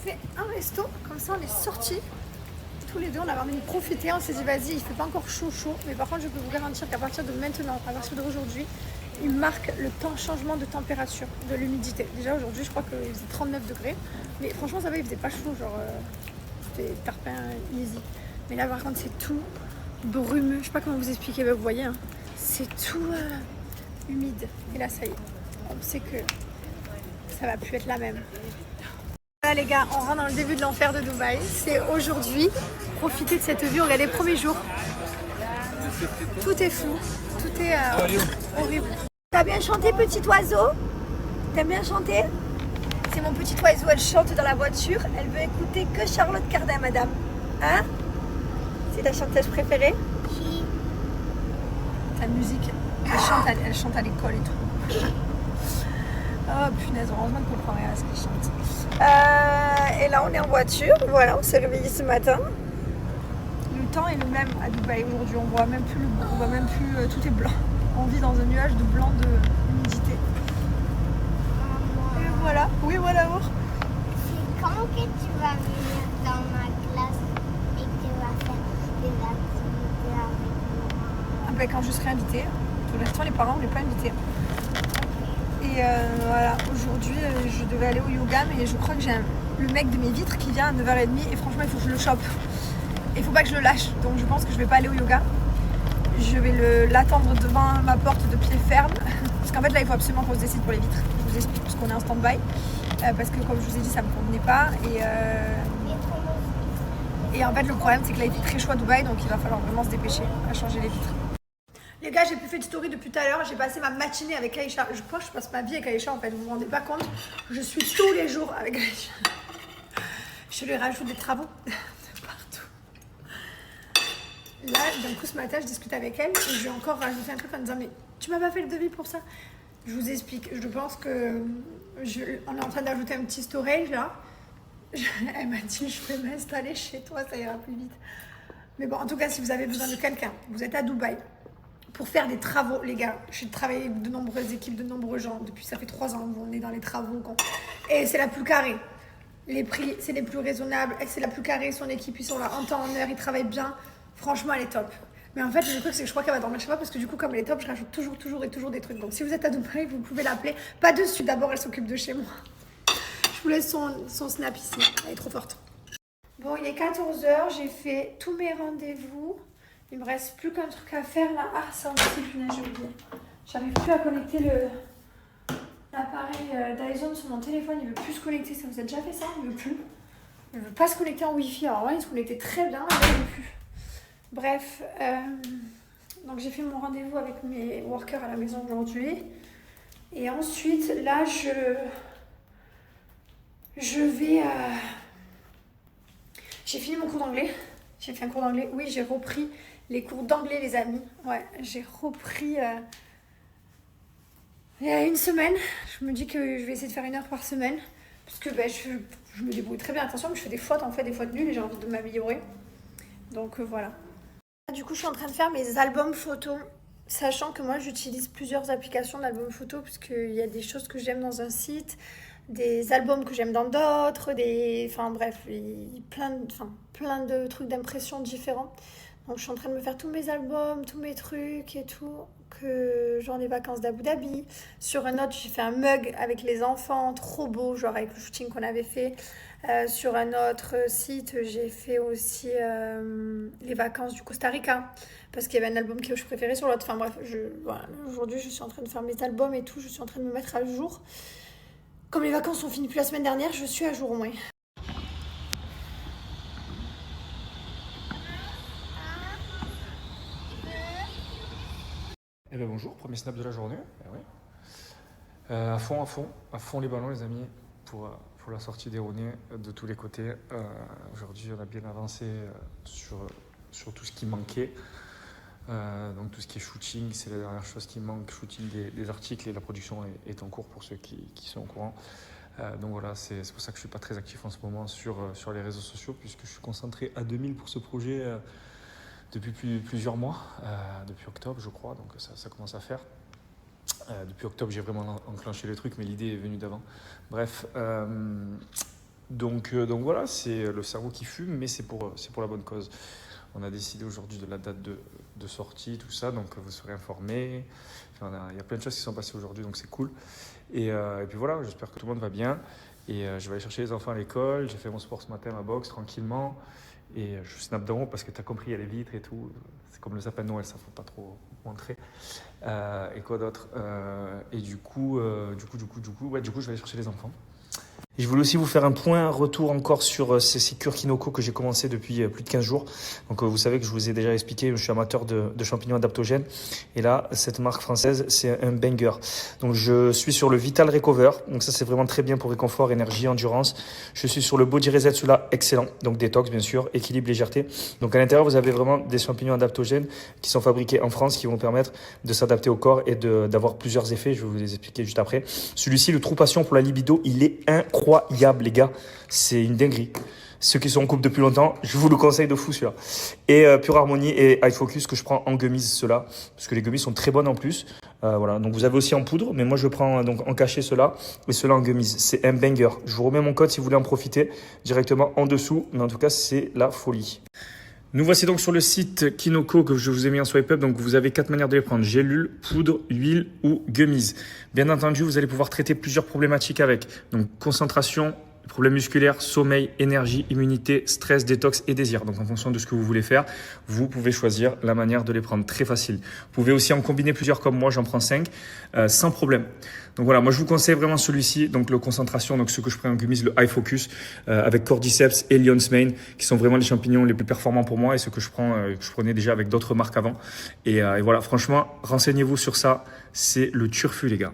fait un resto, comme ça on est sortis. Tous les deux, on avait envie de profiter, on s'est dit vas-y, il fait pas encore chaud, mais par contre je peux vous garantir qu'à partir de maintenant, à partir d'aujourd'hui, il marque le changement de température, de l'humidité. Déjà aujourd'hui, je crois qu'il faisait 39 degrés, mais franchement ça va, il faisait pas chaud, genre c'était tarpin easy. Mais là par contre c'est tout brumeux, je sais pas comment vous expliquer, mais vous voyez, hein, c'est tout humide. Et là ça y est, on sait que ça va plus être la même. Voilà les gars, on rentre dans le début de l'enfer de Dubaï. C'est aujourd'hui. Profitez de cette vue. Regardez les premiers jours. Tout est fou. Tout est horrible. T'as bien chanté, petit oiseau? T'aimes bien chanter? C'est mon petit oiseau. Elle chante dans la voiture. Elle veut écouter que Charlotte Cardin, madame. Hein? C'est ta chanteuse préférée? Oui. Ta musique. Elle chante à l'école et tout. Oh punaise, heureusement qu'on comprend rien à ce qu'il chante. Et là on est en voiture, voilà, on s'est réveillé ce matin. Le temps est le même à Dubaï aujourd'hui, on voit même plus, tout est blanc. On vit dans un nuage de blanc de humidité. Et voilà, oui voilà. C'est quand que tu vas venir dans ma classe et que tu vas faire des activités avec moi? Ah ben, quand je serai invitée. Pour l'instant les parents ne voulaient pas inviter. Et voilà, aujourd'hui je devais aller au yoga, mais je crois que j'ai le mec de mes vitres qui vient à 9h30 et franchement il faut que je le chope. Il faut pas que je le lâche, donc je pense que je vais pas aller au yoga. Je vais l'attendre devant ma porte de pied ferme, parce qu'en fait là il faut absolument qu'on se décide pour les vitres. Je vous explique, parce qu'on est en stand-by, parce que comme je vous ai dit ça me convenait pas. Et en fait le problème c'est que là il fait très chaud à Dubaï, donc il va falloir vraiment se dépêcher à changer les vitres. Les gars, j'ai plus fait de story depuis tout à l'heure. J'ai passé ma matinée avec Aïcha. Je crois que je passe ma vie avec Aïcha en fait. Vous vous rendez pas compte? Je suis tous les jours avec Aïcha. Je lui rajoute des travaux de partout. Là, d'un coup, ce matin, je discute avec elle et je lui ai encore rajouté un truc en me disant mais tu m'as pas fait le devis pour ça? Je vous explique. Je pense que on est en train d'ajouter un petit storage là. Elle m'a dit je vais m'installer chez toi, ça ira plus vite. Mais bon, en tout cas, si vous avez besoin de quelqu'un, vous êtes à Dubaï. Pour faire des travaux, les gars, j'ai travaillé avec de nombreuses équipes, de nombreux gens. Depuis, ça fait 3 ans qu'on est dans les travaux. Et c'est la plus carrée. Les prix, c'est les plus raisonnables. C'est la plus carrée. Son équipe, ils sont là en temps, en heure. Ils travaillent bien. Franchement, elle est top. Mais en fait, le truc, c'est que je crois qu'elle va dormir chez moi parce que du coup, comme elle est top, je rajoute toujours des trucs. Donc, si vous êtes à Dubaï, vous pouvez l'appeler. Pas dessus. D'abord, elle s'occupe de chez moi. Je vous laisse son snap ici. Elle est trop forte. Bon, il est 14h. J'ai fait tous mes rendez-vous. Il me reste plus qu'un truc à faire là. Ah, ça aussi, punaise, j'ai oublié. J'arrive plus à connecter l'appareil Dyson sur mon téléphone. Il veut plus se connecter. Ça vous a déjà fait ça? Il veut plus. Il veut pas se connecter en Wi-Fi. Alors là, il se connectait très bien. Là, il veut plus. Bref, donc j'ai fait mon rendez-vous avec mes workers à la maison aujourd'hui. Et ensuite, là, je vais. J'ai fini mon cours d'anglais. J'ai fait un cours d'anglais. Oui, j'ai repris les cours d'anglais, les amis. Ouais, j'ai repris il y a une semaine. Je me dis que je vais essayer de faire 1 heure par semaine. Parce que je me débrouille très bien. Attention, mais je fais des fautes, en fait, des fautes nulles et j'ai envie de m'améliorer. Donc voilà. Du coup, je suis en train de faire mes albums photos. Sachant que moi, j'utilise plusieurs applications d'albums photos. Puisqu'il y a des choses que j'aime dans un site. Des albums que j'aime dans d'autres. Enfin bref, plein de trucs d'impression différents. Donc je suis en train de me faire tous mes albums, tous mes trucs et tout, que genre les vacances d'Abu Dhabi. Sur un autre, j'ai fait un mug avec les enfants, trop beau, genre avec le shooting qu'on avait fait. Sur un autre site, j'ai fait aussi les vacances du Costa Rica, parce qu'il y avait un album que je préférais sur l'autre. Enfin bref, voilà, aujourd'hui je suis en train de faire mes albums et tout, je suis en train de me mettre à jour. Comme les vacances sont finies depuis la semaine dernière, je suis à jour au moins. Eh bien bonjour, premier snap de la journée. Eh oui. À fond les ballons les amis, pour la sortie des Rouennais de tous les côtés. Aujourd'hui on a bien avancé sur tout ce qui manquait. Donc tout ce qui est shooting, c'est la dernière chose qui manque, shooting des articles, et la production est en cours pour ceux qui sont au courant. Donc voilà, c'est pour ça que je ne suis pas très actif en ce moment sur les réseaux sociaux, puisque je suis concentré à 2000 pour ce projet depuis plusieurs mois, depuis octobre je crois, donc ça commence à faire. Depuis octobre j'ai vraiment enclenché le truc, mais l'idée est venue d'avant. Bref, Donc voilà, c'est le cerveau qui fume, mais c'est pour la bonne cause. On a décidé aujourd'hui de la date de sortie, tout ça, donc vous serez informés. Enfin, il y a plein de choses qui sont passées aujourd'hui, donc c'est cool. Et puis voilà, j'espère que tout le monde va bien. Et je vais aller chercher les enfants à l'école. J'ai fait mon sport ce matin, ma boxe, tranquillement. Et je snap d'en haut parce que tu as compris, il y a les vitres et tout. C'est comme le sapin de Noël, ça ne faut pas trop montrer. Et quoi d'autre et du coup, je vais aller chercher les enfants. Et je voulais aussi vous faire un retour encore sur ces cures Kinoko que j'ai commencé depuis plus de 15 jours. Donc vous savez que je vous ai déjà expliqué, je suis amateur de champignons adaptogènes. Et là, cette marque française, c'est un banger. Donc je suis sur le Vital Recover. Donc ça, c'est vraiment très bien pour réconfort, énergie, endurance. Je suis sur le Body Reset, celui-là, excellent. Donc détox, bien sûr, équilibre, légèreté. Donc à l'intérieur, vous avez vraiment des champignons adaptogènes qui sont fabriqués en France, qui vont permettre de s'adapter au corps et d'avoir plusieurs effets. Je vais vous les expliquer juste après. Celui-ci, le True Passion pour la libido, il est incroyable, les gars. C'est une dinguerie. Ceux qui sont en couple depuis longtemps, je vous le conseille de fou celui-là. Et Pure Harmony et Eye Focus que je prends en gummies, ceux-là, parce que les gummies sont très bonnes en plus. Voilà. Donc vous avez aussi en poudre, mais moi je prends donc en cachet ceux-là et ceux-là en gummies. C'est un banger. Je vous remets mon code si vous voulez en profiter directement en dessous. Mais en tout cas, c'est la folie. Nous voici donc sur le site Kinoko que je vous ai mis en swipe up. Donc vous avez 4 manières de les prendre: gélule, poudre, huile ou gummies. Bien entendu, vous allez pouvoir traiter plusieurs problématiques avec. Donc concentration, problèmes musculaires, sommeil, énergie, immunité, stress, détox et désir. Donc en fonction de ce que vous voulez faire, vous pouvez choisir la manière de les prendre. Très facile. Vous pouvez aussi en combiner plusieurs comme moi, j'en prends 5 sans problème. Donc voilà, moi je vous conseille vraiment celui-ci, donc le concentration, donc ce que je prends en gummies, le Eye Focus, avec Cordyceps et Lion's Mane, qui sont vraiment les champignons les plus performants pour moi et ce que je prends, que je prenais déjà avec d'autres marques avant. Et voilà, franchement, renseignez-vous sur ça, c'est le turfu les gars.